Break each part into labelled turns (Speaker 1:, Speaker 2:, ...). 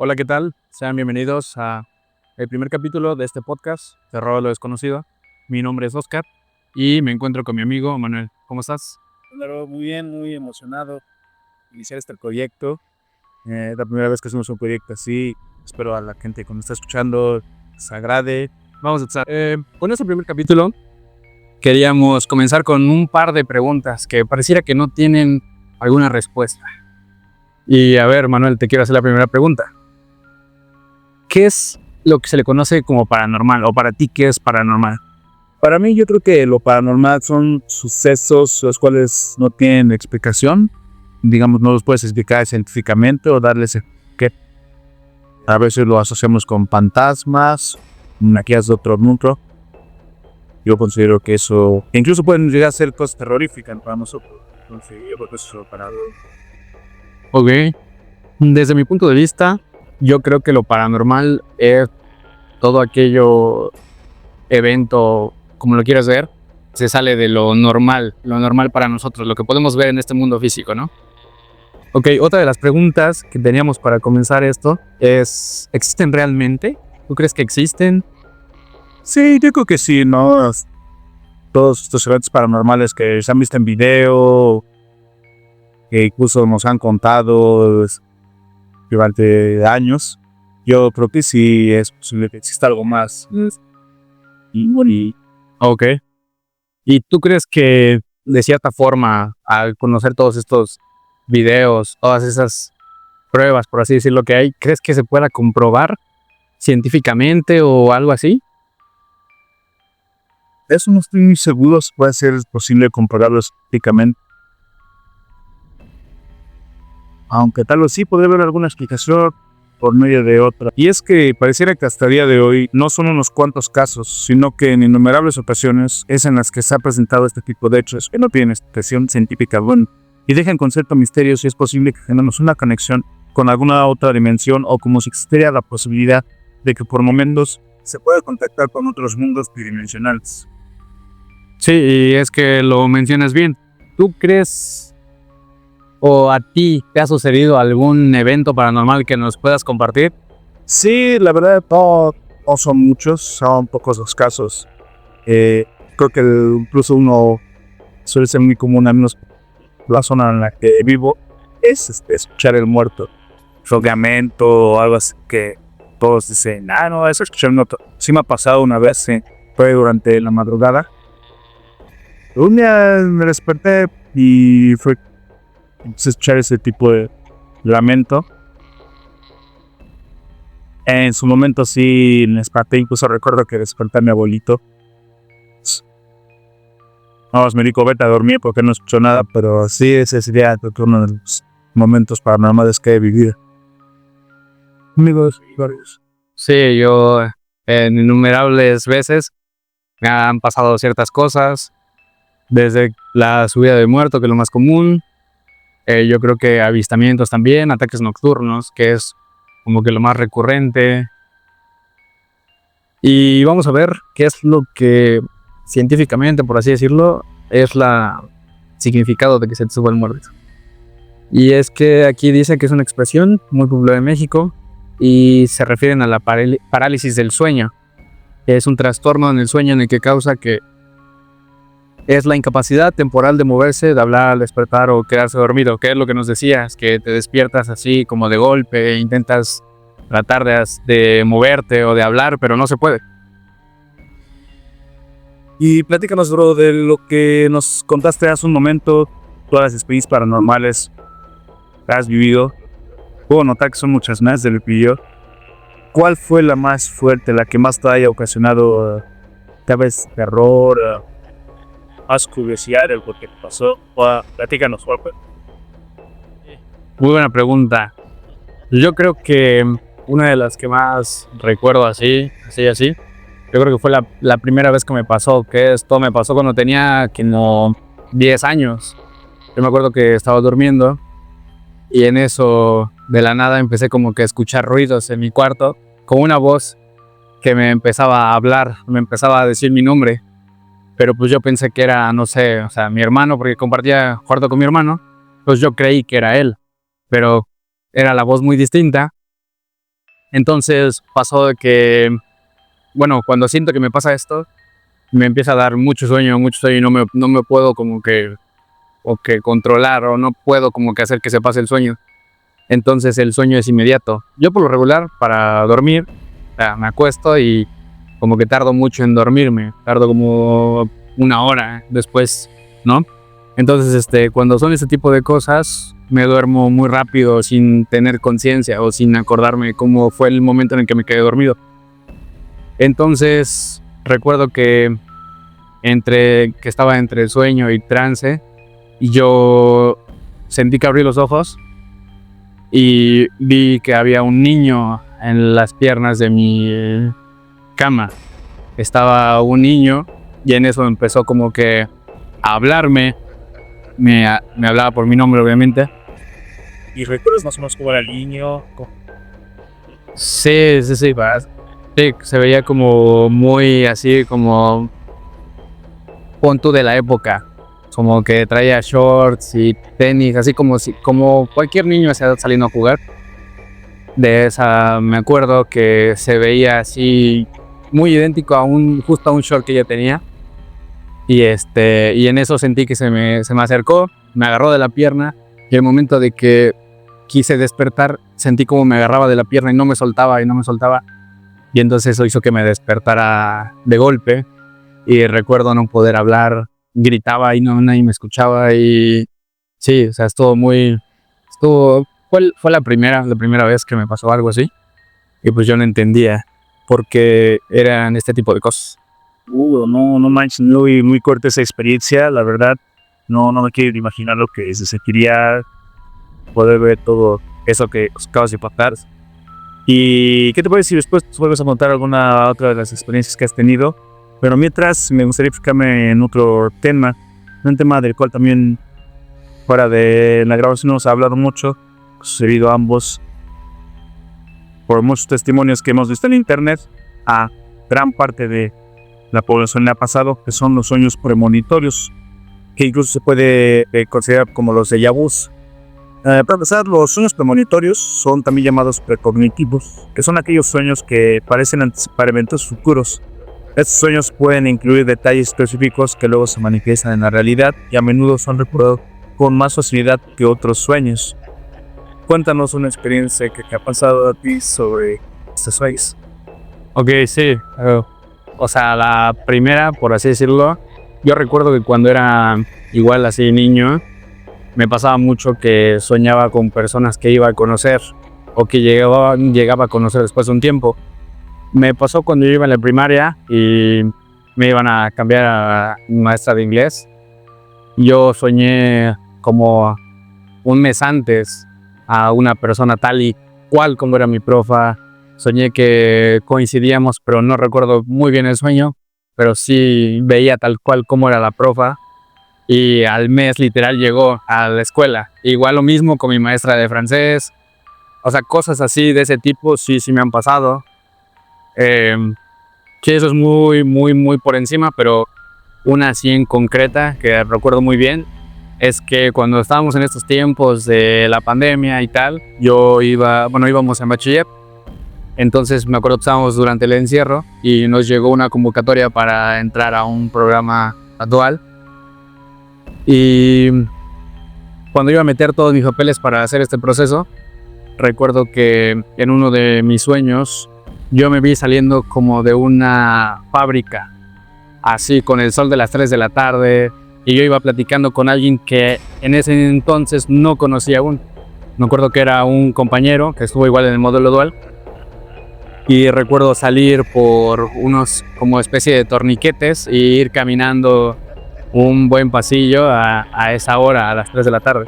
Speaker 1: Hola, ¿qué tal? Sean bienvenidos a el primer capítulo de este podcast, Terror a lo Desconocido. Mi nombre es Oscar y me encuentro con mi amigo Manuel. ¿Cómo estás?
Speaker 2: Claro, muy bien, muy emocionado de iniciar este proyecto. Es la primera vez que hacemos un proyecto así. Espero a la gente que nos está escuchando les agrade.
Speaker 1: Vamos a empezar. Con este primer capítulo queríamos comenzar con un par de preguntas que pareciera que no tienen alguna respuesta. Y a ver, Manuel, te quiero hacer la primera pregunta. ¿Qué es lo que se le conoce como paranormal? O para ti, ¿qué es paranormal?
Speaker 2: Para mí, yo creo que lo paranormal son sucesos los cuales no tienen explicación. Digamos, no los puedes explicar científicamente o darles que a veces lo asociamos con fantasmas, energías de otro mundo. Yo considero que eso incluso pueden llegar a ser cosas terroríficas para nosotros. Entonces, yo creo que eso para...
Speaker 1: Ok. Desde mi punto de vista, yo creo que lo paranormal es todo aquello evento, como lo quieras ver, se sale de lo normal para nosotros, lo que podemos ver en este mundo físico, ¿no? Ok, otra de las preguntas que teníamos para comenzar esto es, ¿existen realmente? ¿Tú crees que existen?
Speaker 2: Sí, yo creo que sí, ¿no? Todos estos eventos paranormales que se han visto en video, que incluso nos han contado durante años, yo creo que sí es posible que exista algo más. Y
Speaker 1: Ok. ¿Y tú crees que de cierta forma, al conocer todos estos videos, todas esas pruebas, por así decirlo, que hay, crees que se pueda comprobar científicamente o algo así?
Speaker 2: eso no estoy muy seguro si puede ser posible comprobarlo científicamente. Aunque tal vez sí podría haber alguna explicación por medio de otra. Y es que pareciera que hasta el día de hoy no son unos cuantos casos, sino que en innumerables ocasiones es en las que se ha presentado este tipo de hechos que no tienen explicación científica buena y dejan con cierto misterio si es posible que generemos una conexión con alguna otra dimensión o como si existiera la posibilidad de que por momentos se pueda contactar con otros mundos tridimensionales.
Speaker 1: Sí, y es que lo mencionas bien. ¿Tú crees o a ti te ha sucedido algún evento paranormal que nos puedas compartir?
Speaker 2: Sí, la verdad no son muchos, son pocos los casos. Creo que incluso uno suele ser muy común, al menos la zona en la que vivo, es escuchar el muerto. Rogamento o algo así que todos dicen, no, eso escuchar un sí me ha pasado una vez, fue durante la madrugada. Un día me desperté y fue escuchar ese tipo de lamento. En su momento sí me desperté, incluso recuerdo que desperté a mi abuelito. No, me dijo, vete a dormir porque no escucho nada, pero sí, ese sería uno de los momentos paranormales que he vivido. Amigos, varios.
Speaker 1: Sí, yo en innumerables veces me han pasado ciertas cosas, desde la subida de muerto, que es lo más común, yo creo que avistamientos también, ataques nocturnos, que es como que lo más recurrente. Y vamos a ver qué es lo que científicamente, por así decirlo, es la significado de que se te suba el muerto. Y es que aquí dice que es una expresión muy popular en México y se refieren a la parálisis del sueño, que es un trastorno en el sueño en el que causa que es la incapacidad temporal de moverse, de hablar al despertar o quedarse dormido, que es lo que nos decías, que te despiertas así como de golpe, intentas tratar de moverte o de hablar, pero no se puede.
Speaker 2: Y platícanos, bro, de lo que nos contaste hace un momento, todas las experiencias paranormales que has vivido. Puedo notar que son muchas más del video. ¿Cuál fue la más fuerte, la que más te haya ocasionado tal vez terror, más curiosidad de lo que te pasó? Platícanos, ¿cuál fue?
Speaker 1: Muy buena pregunta. Yo creo que una de las que más recuerdo así, yo creo que fue la primera vez que me pasó, que esto me pasó cuando tenía como 10 años. Yo me acuerdo que estaba durmiendo y en eso de la nada empecé como que a escuchar ruidos en mi cuarto, con una voz que me empezaba a hablar, me empezaba a decir mi nombre, pero pues yo pensé que era, no sé, o sea, mi hermano, porque compartía cuarto con mi hermano, pues yo creí que era él, pero era la voz muy distinta Entonces pasó de que, bueno, cuando siento que me pasa esto, me empieza a dar mucho sueño y no me puedo como que, o que controlar, o no puedo como que hacer que se pase el sueño. Entonces el sueño es inmediato. Yo por lo regular, para dormir, o sea, me acuesto y como que tardo mucho en dormirme, tardo como 1 hora después, ¿no? Entonces, cuando son ese tipo de cosas, me duermo muy rápido sin tener conciencia o sin acordarme cómo fue el momento en el que me quedé dormido. Entonces, recuerdo que estaba entre sueño y trance, y yo sentí que abrí los ojos y vi que había un niño en las piernas de mi cama. Estaba un niño y en eso empezó como que a hablarme. Me hablaba por mi nombre, obviamente.
Speaker 2: ¿Y recuerdas más o menos cómo era el niño?
Speaker 1: Sí. Sí, se veía como muy así, como punto de la época. Como que traía shorts y tenis, así como cualquier niño a esa edad saliendo a jugar. De esa me acuerdo que se veía así muy idéntico justo a un short que ella tenía. Y en eso sentí que se me acercó, me agarró de la pierna, y el momento de que quise despertar, sentí como me agarraba de la pierna y no me soltaba. Y entonces eso hizo que me despertara de golpe. Y recuerdo no poder hablar, gritaba y nadie me escuchaba. Y sí, o sea, fue la primera vez que me pasó algo así. Y pues yo no entendía por qué eran este tipo de cosas.
Speaker 2: No manches, muy corta esa experiencia, la verdad. No me quiero imaginar lo que se sentiría poder ver todo eso que acabas de pasar. ¿Y qué te parece si después vuelves a contar alguna otra de las experiencias que has tenido? Pero mientras me gustaría enfocarme en otro tema, un tema del cual también fuera de la grabación hemos hablado mucho, sucedido a ambos por muchos testimonios que hemos visto en internet. A gran parte de la población le ha pasado, que son los sueños premonitorios, que incluso se puede considerar como los déjà vus. Para empezar, los sueños premonitorios son también llamados precognitivos, que son aquellos sueños que parecen anticipar eventos futuros. Estos sueños pueden incluir detalles específicos que luego se manifiestan en la realidad y a menudo son recordados con más facilidad que otros sueños. Cuéntanos una experiencia que te ha pasado a ti sobre estos sueños.
Speaker 1: Ok, sí. O sea, la primera, por así decirlo, yo recuerdo que cuando era igual así niño, me pasaba mucho que soñaba con personas que iba a conocer o que llegaba a conocer después de un tiempo. Me pasó cuando yo iba en la primaria y me iban a cambiar a maestra de inglés. Yo soñé como un mes antes a una persona tal y cual como era mi profa. Soñé que coincidíamos, pero no recuerdo muy bien el sueño, pero sí veía tal cual como era la profa. Y al mes literal llegó a la escuela. Igual lo mismo con mi maestra de francés. O sea, cosas así de ese tipo sí me han pasado. Sí, eso es muy por encima, pero una así en concreta que recuerdo muy bien es que cuando estábamos en estos tiempos de la pandemia y tal, íbamos en bachiller. Entonces me acuerdo que estábamos durante el encierro y nos llegó una convocatoria para entrar a un programa dual. Y cuando iba a meter todos mis papeles para hacer este proceso, recuerdo que en uno de mis sueños yo me vi saliendo como de una fábrica, así con el sol de las 3 de la tarde, y yo iba platicando con alguien que en ese entonces no conocía aún. Me acuerdo que era un compañero que estuvo igual en el módulo dual, y recuerdo salir por unos como especie de torniquetes e ir caminando un buen pasillo a esa hora, a las 3 de la tarde.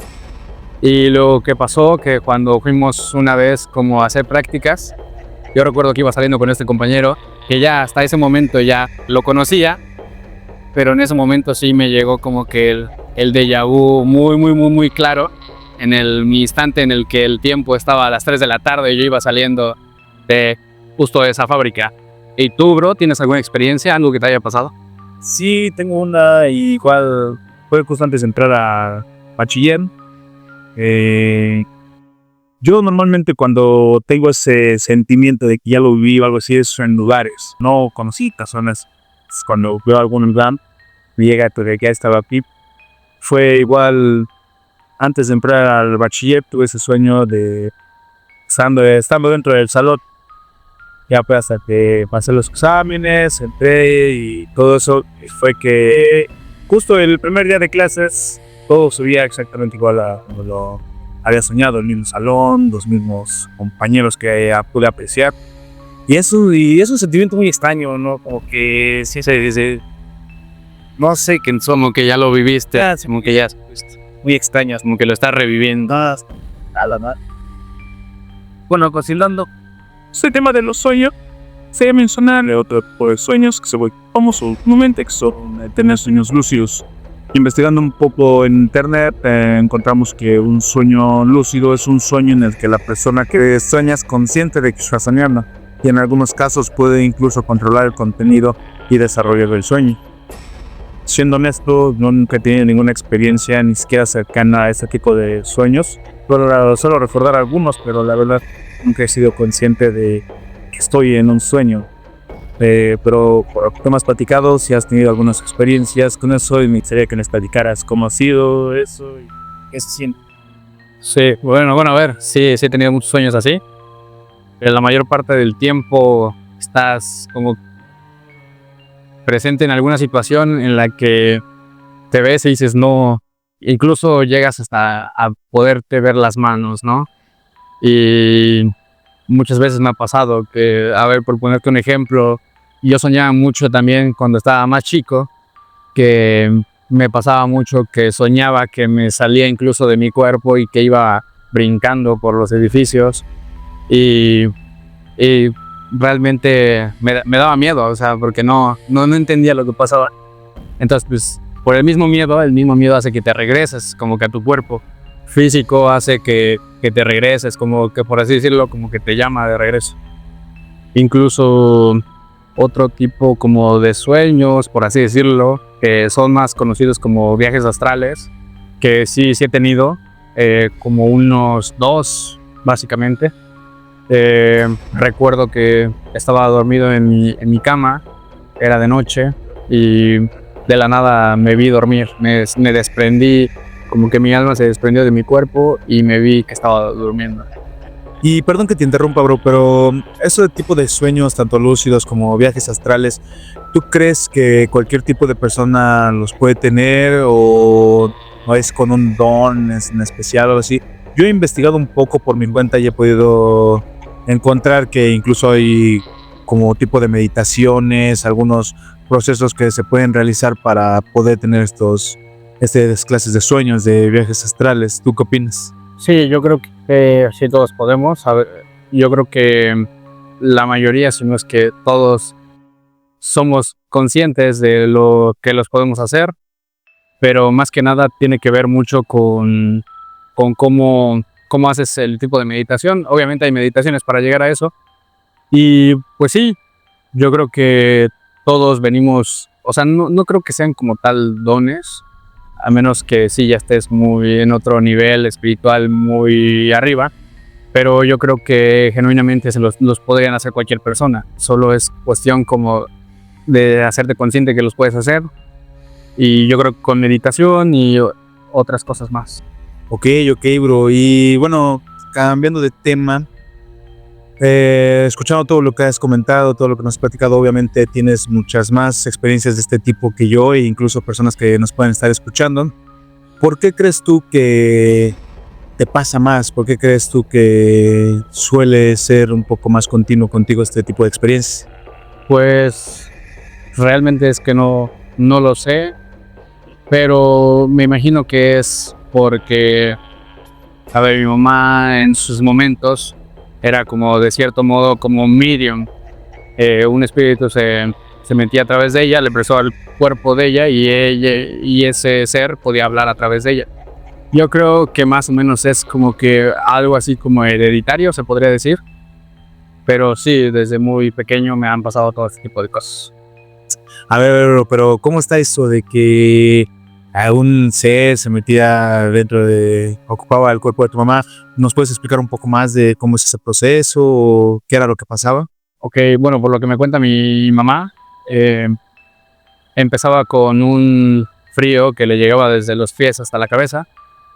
Speaker 1: Y lo que pasó, que cuando fuimos una vez como a hacer prácticas, yo recuerdo que iba saliendo con este compañero, que ya hasta ese momento ya lo conocía, pero en ese momento sí me llegó como que el déjà vu muy claro, en mi instante en el que el tiempo estaba a las 3 de la tarde y yo iba saliendo de justo de esa fábrica. ¿Y tú, bro, tienes alguna experiencia, algo que te haya pasado?
Speaker 2: Sí, tengo una, igual fue justo antes de entrar a bachiller. Yo normalmente cuando tengo ese sentimiento de que ya lo viví o algo así, es en lugares, no conocí personas. Cuando veo algún lugar, me llega de que ya estaba aquí. Fue igual antes de entrar al bachiller, tuve ese sueño de estando dentro del salón. Ya pues hasta que pasé los exámenes, entré y todo eso, y fue que justo el primer día de clases todo subía exactamente igual a como lo había soñado, el mismo salón, los mismos compañeros que ya pude apreciar. Y es un sentimiento muy extraño, ¿no? Como que sí no sé, que
Speaker 3: Como que ya lo viviste, como que ya
Speaker 2: muy extrañas.
Speaker 3: como que lo estás reviviendo.
Speaker 2: Nada.
Speaker 3: Bueno, continuando,
Speaker 2: Este tema de los sueños, se mencionar otro tipo de sueños que se vuelven famosos últimamente, que son tener sueños lúcidos. Investigando un poco en internet, encontramos que un sueño lúcido es un sueño en el que la persona que sueña es consciente de que está soñando, y en algunos casos puede incluso controlar el contenido y desarrollo del sueño. Siendo honesto, nunca he tenido ninguna experiencia ni siquiera cercana a este tipo de sueños. Solo recordar algunos, pero la verdad nunca he sido consciente de que estoy en un sueño. Pero por lo que me has platicado, si has tenido algunas experiencias con eso, y me gustaría que nos platicaras cómo ha sido eso y qué se siente.
Speaker 1: Sí, bueno, a ver, sí he tenido muchos sueños así, pero la mayor parte del tiempo estás como presente en alguna situación en la que te ves y dices no, incluso llegas hasta a poderte ver las manos, ¿no? Y muchas veces me ha pasado que, a ver, por ponerte un ejemplo, yo soñaba mucho también cuando estaba más chico, que me pasaba mucho que soñaba que me salía incluso de mi cuerpo y que iba brincando por los edificios y realmente me daba miedo, o sea, porque no entendía lo que pasaba. Entonces, pues, por el mismo miedo hace que te regreses como que a tu cuerpo físico, hace que te regreses, como que por así decirlo, como que te llama de regreso. Incluso otro tipo como de sueños, por así decirlo, que son más conocidos como viajes astrales, que sí he tenido, como unos 2, básicamente. Recuerdo que estaba dormido en mi cama, era de noche, y de la nada me vi dormir, me desprendí, como que mi alma se desprendió de mi cuerpo y me vi que estaba durmiendo.
Speaker 2: Y perdón que te interrumpa, bro, pero ese tipo de sueños, tanto lúcidos como viajes astrales, ¿tú crees que cualquier tipo de persona los puede tener o no es con un don en especial o algo así? Yo he investigado un poco por mi cuenta y he podido encontrar que incluso hay como tipo de meditaciones, algunos procesos que se pueden realizar para poder tener estas clases de sueños, de viajes astrales. ¿Tú qué opinas?
Speaker 1: Sí, yo creo que sí todos podemos. A ver, yo creo que la mayoría, si no es que todos, somos conscientes de lo que los podemos hacer, pero más que nada tiene que ver mucho con cómo haces el tipo de meditación. Obviamente hay meditaciones para llegar a eso. Y pues sí, yo creo que todos venimos, o sea, no creo que sean como tal dones, a menos que sí ya estés muy en otro nivel espiritual muy arriba, pero yo creo que genuinamente se los podrían hacer cualquier persona. Solo es cuestión como de hacerte consciente que los puedes hacer, y yo creo que con meditación y otras cosas más.
Speaker 2: Ok, bro. Y bueno, cambiando de tema, escuchando todo lo que has comentado, todo lo que nos has platicado, obviamente tienes muchas más experiencias de este tipo que yo e incluso personas que nos pueden estar escuchando. ¿Por qué crees tú que te pasa más? ¿Por qué crees tú que suele ser un poco más continuo contigo este tipo de experiencias?
Speaker 1: Pues realmente es que no lo sé, pero me imagino que es porque, a ver, mi mamá en sus momentos era como de cierto modo como un medium. Un espíritu se metía a través de ella, le presó al cuerpo de ella y ese ser podía hablar a través de ella. Yo creo que más o menos es como que algo así como hereditario, se podría decir. Pero sí, desde muy pequeño me han pasado todo este tipo de cosas.
Speaker 2: A ver, pero ¿cómo está eso de que un ser se metía ocupaba el cuerpo de tu mamá. ¿Nos puedes explicar un poco más de cómo es ese proceso o qué era lo que pasaba?
Speaker 1: Ok, bueno, por lo que me cuenta mi mamá, empezaba con un frío que le llegaba desde los pies hasta la cabeza,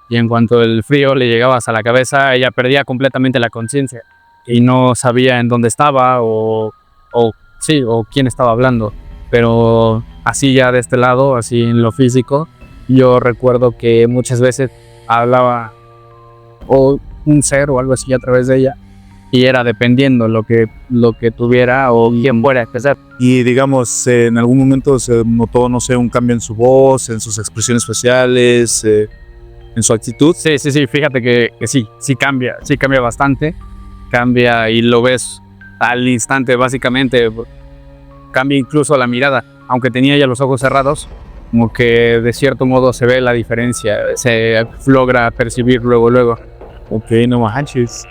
Speaker 1: y en cuanto el frío le llegaba hasta la cabeza, ella perdía completamente la conciencia y no sabía en dónde estaba o quién estaba hablando. Pero así ya de este lado, así en lo físico, yo recuerdo que muchas veces hablaba o un ser o algo así a través de ella, y era dependiendo lo que tuviera o quién fuera a empezar.
Speaker 2: Y digamos, en algún momento se notó, no sé, un cambio en su voz, en sus expresiones faciales, en su actitud.
Speaker 1: Sí, fíjate que sí cambia bastante, cambia y lo ves al instante básicamente, cambia incluso la mirada, aunque tenía ya los ojos cerrados, como que de cierto modo se ve la diferencia, se logra percibir luego.
Speaker 2: Ok, no manches.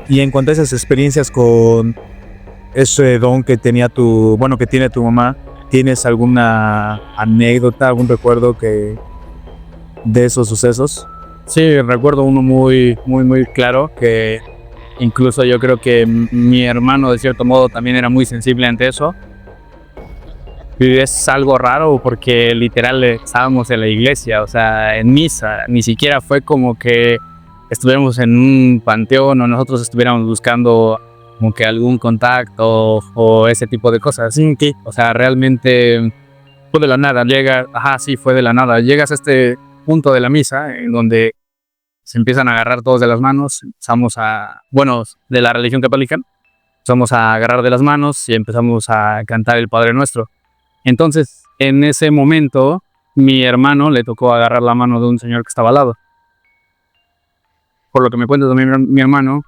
Speaker 2: Y en cuanto a esas experiencias con ese don que tiene tu mamá, ¿tienes alguna anécdota, algún recuerdo de esos sucesos?
Speaker 1: Sí, recuerdo uno muy claro, que incluso yo creo que mi hermano de cierto modo también era muy sensible ante eso. Y es algo raro porque literal estábamos en la iglesia, o sea, en misa, ni siquiera fue como que estuviéramos en un panteón o nosotros estuviéramos buscando como que algún contacto o ese tipo de cosas. O sea, realmente fue de la nada, fue de la nada. Llegas a este punto de la misa en donde se empiezan a agarrar todos de las manos, de la religión católica, empezamos a agarrar de las manos y empezamos a cantar el Padre Nuestro. Entonces, en ese momento, mi hermano le tocó agarrar la mano de un señor que estaba al lado. Por lo que me cuenta también mi hermano,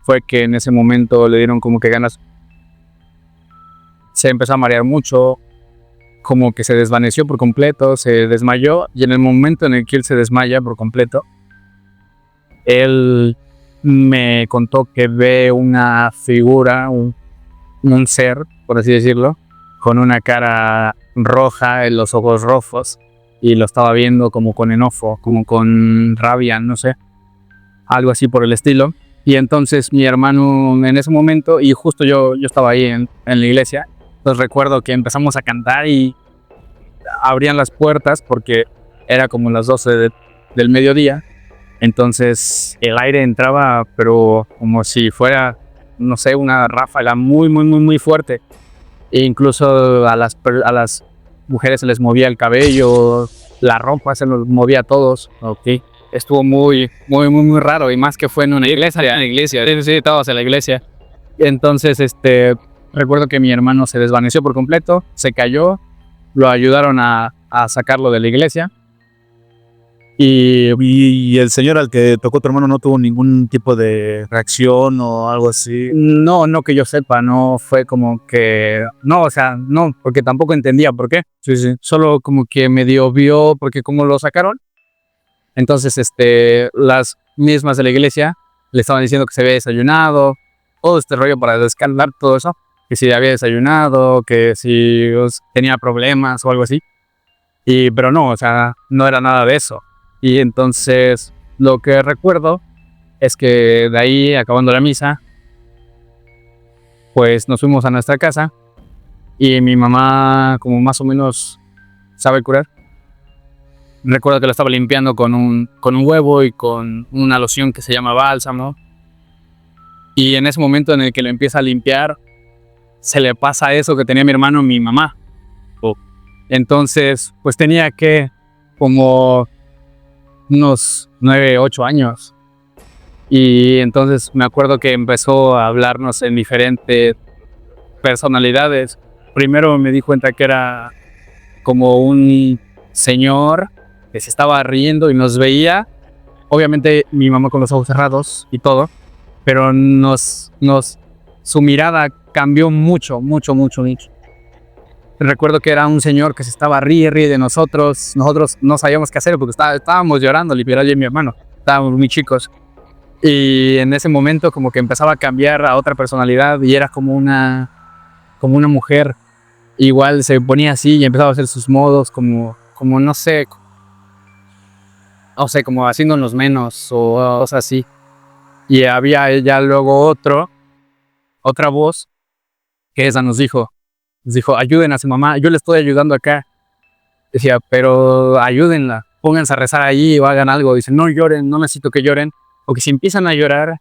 Speaker 1: fue que en ese momento le dieron como que ganas. Se empezó a marear mucho, como que se desvaneció por completo, se desmayó, y en el momento en el que él se desmaya por completo, él me contó que ve una figura, un ser, por así decirlo, con una cara roja, en los ojos rojos, y lo estaba viendo como con enojo, como con rabia, no sé, algo así por el estilo. Y entonces mi hermano en ese momento, y justo yo estaba ahí en la iglesia, entonces recuerdo que empezamos a cantar y abrían las puertas porque era como las 12 del mediodía, entonces el aire entraba, pero como si fuera, no sé, una ráfaga muy fuerte. E incluso a las mujeres se les movía el cabello, la ropa se los movía a todos. Okay. Estuvo muy raro, y más que fue en una iglesia. Sí, todos en la iglesia. Entonces, recuerdo que mi hermano se desvaneció por completo, se cayó, lo ayudaron a sacarlo de la iglesia.
Speaker 2: Y el señor al que tocó tu hermano no tuvo ningún tipo de reacción o algo así.
Speaker 1: No que yo sepa, no fue como que... No, o sea, no, porque tampoco entendía por qué.
Speaker 2: Sí.
Speaker 1: Solo como que medio vio, porque como lo sacaron, entonces las mismas de la iglesia le estaban diciendo que se había desayunado, todo este rollo para descargar todo eso, que si había desayunado, que si tenía problemas o algo así. Pero no, o sea, no era nada de eso. Y entonces lo que recuerdo es que de ahí, acabando la misa, pues nos fuimos a nuestra casa, y mi mamá, como más o menos sabe curar, recuerdo que lo estaba limpiando con un huevo y con una loción que se llama bálsamo. Y en ese momento en el que lo empieza a limpiar, se le pasa eso que tenía mi hermano a mi mamá. Entonces, pues tenía que como unos 9, 8 años. Y entonces me acuerdo que empezó a hablarnos en diferentes personalidades. Primero me di cuenta que era como un señor que se estaba riendo y nos veía. Obviamente mi mamá con los ojos cerrados y todo, pero su mirada cambió mucho. Recuerdo que era un señor que se estaba ríe de nosotros. Nosotros no sabíamos qué hacer porque estábamos llorando, literal, yo y mi hermano. Estábamos muy chicos. Y en ese momento como que empezaba a cambiar a otra personalidad, y era como una mujer. Igual se ponía así y empezaba a hacer sus modos como no sé, o sea, como haciéndonos menos o cosas así. Y había ya luego otra voz que esa nos dijo, ayuden a su mamá, yo le estoy ayudando acá. Decía, pero ayúdenla, pónganse a rezar allí o hagan algo. Dice, no lloren, no necesito que lloren, porque si empiezan a llorar,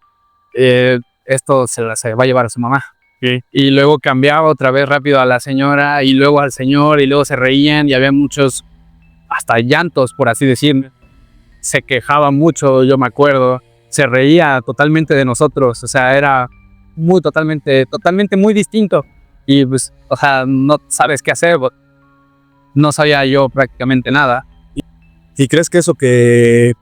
Speaker 1: esto se va a llevar a su mamá.
Speaker 3: Sí.
Speaker 1: Y luego cambiaba otra vez rápido a la señora y luego al señor y luego se reían y había muchos, hasta llantos, por así decir. Se quejaba mucho, yo me acuerdo, se reía totalmente de nosotros, o sea, era totalmente muy distinto. Y pues, o sea, no sabes qué hacer, no sabía yo prácticamente nada.
Speaker 2: ¿Y crees que eso que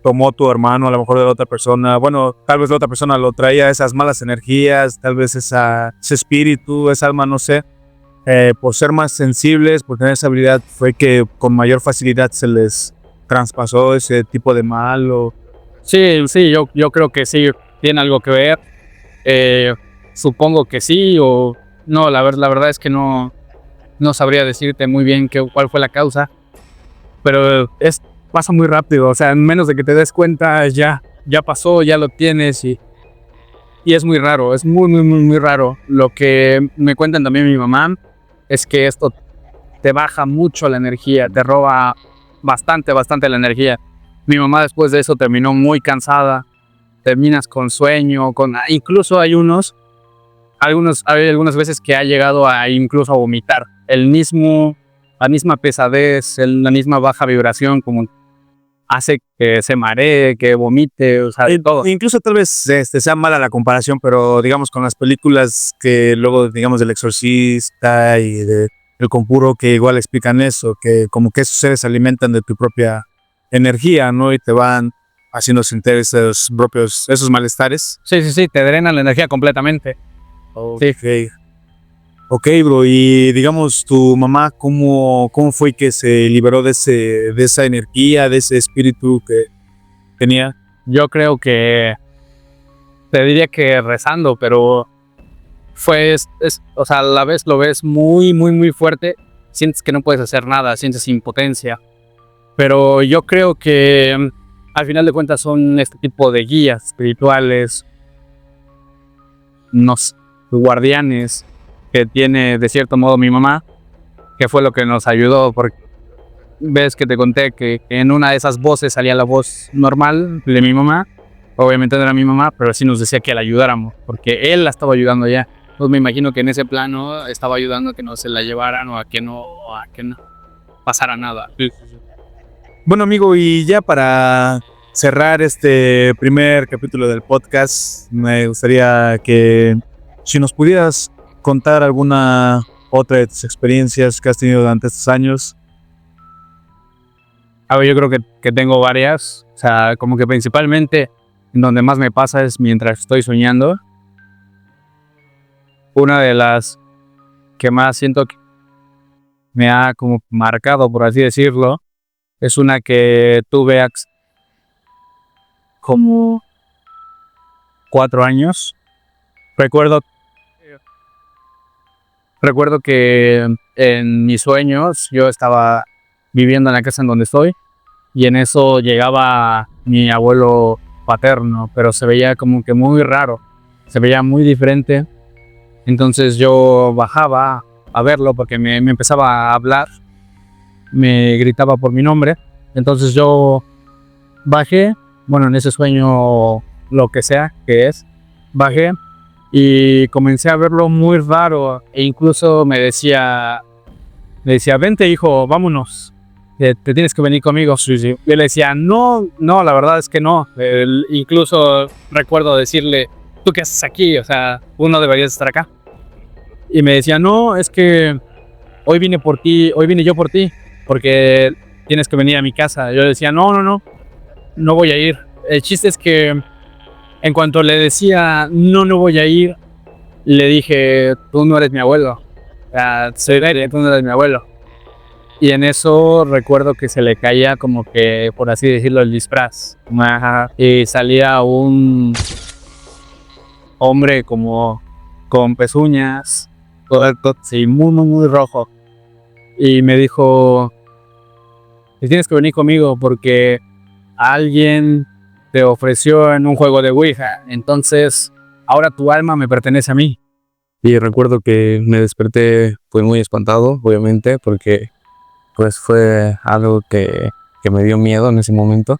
Speaker 2: tomó tu hermano, a lo mejor de la otra persona, bueno, tal vez la otra persona lo traía esas malas energías, tal vez ese espíritu, esa alma, no sé, por ser más sensibles, por tener esa habilidad, fue que con mayor facilidad se les traspasó ese tipo de mal? O...
Speaker 1: Sí, yo creo que sí, tiene algo que ver. Supongo que sí o no, la verdad es que no sabría decirte muy bien cuál fue la causa, pero pasa muy rápido, o sea, en menos de que te des cuenta ya pasó, ya lo tienes y es muy raro, es muy raro. Lo que me cuentan también mi mamá es que esto te baja mucho la energía, te roba bastante la energía. Mi mamá después de eso terminó muy cansada, terminas con sueño, incluso hay algunas veces que ha llegado incluso a vomitar. La misma pesadez, la misma baja vibración como hace que se maree, que vomite, o sea, todo.
Speaker 2: Incluso tal vez sea mala la comparación, pero digamos con las películas que luego, digamos, del Exorcista y de El Conjuro, que igual explican eso, que como que esos seres se alimentan de tu propia energía, ¿no? Y te van haciendo sentir esos malestares.
Speaker 1: Sí, te drenan la energía completamente.
Speaker 2: Sí. Ok, bro, y digamos, tu mamá, ¿cómo fue que se liberó de esa energía, de ese espíritu que tenía?
Speaker 1: Yo creo que te diría que rezando, pero o sea, a la vez lo ves muy fuerte, sientes que no puedes hacer nada, sientes impotencia, pero yo creo que al final de cuentas son este tipo de guías espirituales, guardianes que tiene de cierto modo mi mamá, que fue lo que nos ayudó, porque ves que te conté que en una de esas voces salía la voz normal de mi mamá, obviamente no era mi mamá, pero sí nos decía que la ayudáramos, porque él la estaba ayudando ya. Entonces me imagino que en ese plano estaba ayudando a que no se la llevaran o a que no pasara nada.
Speaker 2: Bueno, amigo, y ya para cerrar este primer capítulo del podcast, me gustaría que si nos pudieras contar alguna otra de tus experiencias que has tenido durante estos años.
Speaker 1: A ver, yo creo que tengo varias, o sea, como que principalmente donde más me pasa es mientras estoy soñando. Una de las que más siento que me ha como marcado, por así decirlo, es una que tuve como 4 años. Recuerdo que en mis sueños yo estaba viviendo en la casa en donde estoy y en eso llegaba mi abuelo paterno, pero se veía como que muy raro, se veía muy diferente. Entonces yo bajaba a verlo porque me empezaba a hablar, me gritaba por mi nombre. Entonces yo bajé, bueno, en ese sueño, lo que sea que es, bajé y comencé a verlo muy raro e incluso me decía, vente hijo, vámonos, te tienes que venir conmigo. Sí. Yo le decía, no, la verdad es que no. Incluso recuerdo decirle, ¿tú qué haces aquí? O sea, uno debería estar acá. Y me decía, no, es que hoy vine yo por ti, porque tienes que venir a mi casa. Yo le decía, no voy a ir. El chiste es que en cuanto le decía, no voy a ir, le dije, tú no eres mi abuelo. Soy aire, tú no eres mi abuelo. Y en eso recuerdo que se le caía como que, por así decirlo, el disfraz. Ajá. Y salía un hombre como con pezuñas, sí, muy rojo. Y me dijo, y tienes que venir conmigo porque alguien te ofreció en un juego de Ouija. Entonces, ahora tu alma me pertenece a mí.
Speaker 3: Y recuerdo que me desperté pues muy espantado, obviamente, porque pues fue algo que me dio miedo en ese momento.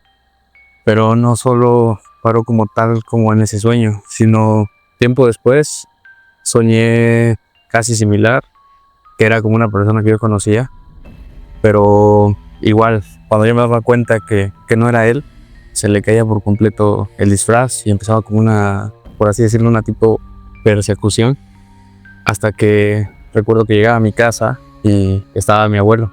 Speaker 3: Pero no solo paró como tal como en ese sueño, sino tiempo después soñé casi similar, que era como una persona que yo conocía, pero igual, cuando yo me daba cuenta que no era él, se le caía por completo el disfraz y empezaba como una, por así decirlo, una tipo persecución, hasta que recuerdo que llegaba a mi casa y estaba mi abuelo.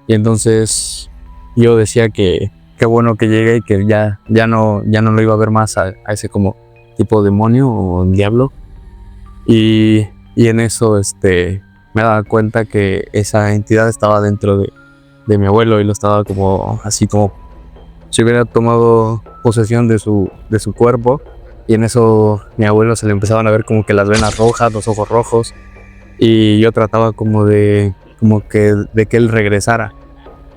Speaker 3: Y entonces yo decía que qué bueno que llegué y que ya no lo iba a ver más a ese como tipo demonio o diablo. Y en eso me daba cuenta que esa entidad estaba dentro de mi abuelo y lo estaba como así como si hubiera tomado posesión de su cuerpo. Y en eso mi abuelo se le empezaban a ver como que las venas rojas, los ojos rojos, y yo trataba como de que él regresara.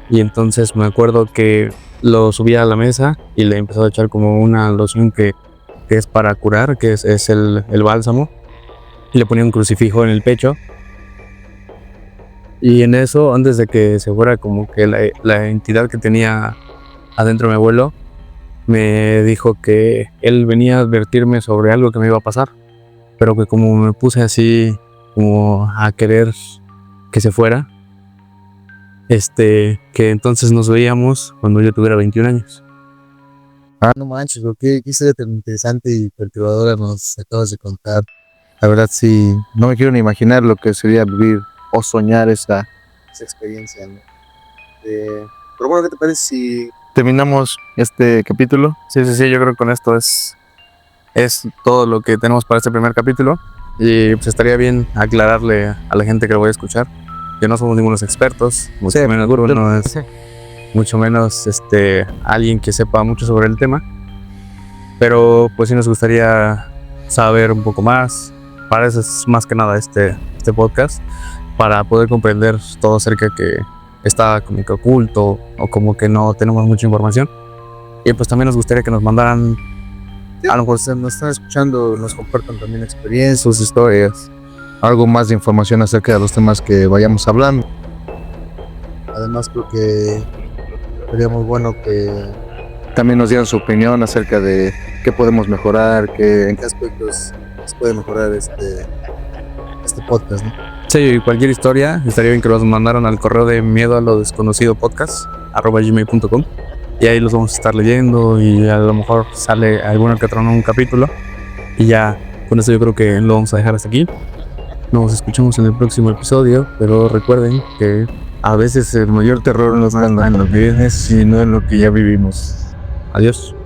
Speaker 3: Y entonces me acuerdo que lo subía a la mesa y le empezó a echar como una loción que es para curar, que es el bálsamo, y le ponía un crucifijo en el pecho. Y en eso, antes de que se fuera como que la entidad que tenía adentro mi abuelo, me dijo que él venía a advertirme sobre algo que me iba a pasar, pero que como me puse así como a querer que se fuera, que entonces nos veíamos cuando yo tuviera 21 años.
Speaker 4: No manches, bro, qué historia tan interesante y perturbadora nos acabas de contar. La verdad sí, no me quiero ni imaginar lo que sería vivir o soñar esa experiencia, ¿no? Pero bueno, ¿qué te parece si terminamos este capítulo?
Speaker 1: Sí, yo creo que con esto es todo lo que tenemos para este primer capítulo. Y pues estaría bien aclararle a la gente que lo voy a escuchar que no somos ningunos expertos, mucho menos alguien que sepa mucho sobre el tema, pero pues sí nos gustaría saber un poco más. Para eso es más que nada este podcast, para poder comprender todo acerca que está como que oculto o como que no tenemos mucha información. Y pues también nos gustaría que nos mandaran,
Speaker 4: a lo mejor nos están escuchando, nos compartan también experiencias, sus historias, algo más de información acerca de los temas que vayamos hablando. Además creo que sería muy bueno que también nos dieran su opinión acerca de qué podemos mejorar, en qué aspectos se puede mejorar este podcast, ¿no?
Speaker 1: Sí, cualquier historia, estaría bien que los mandaran al correo de miedoalodesconocido@gmail.com, y ahí los vamos a estar leyendo y a lo mejor sale alguno que otro en un capítulo, y ya con eso yo creo que lo vamos a dejar hasta aquí. Nos escuchamos en el próximo episodio, pero recuerden que
Speaker 4: a veces el mayor terror no está en lo que es, sino en lo que ya vivimos.
Speaker 1: Adiós.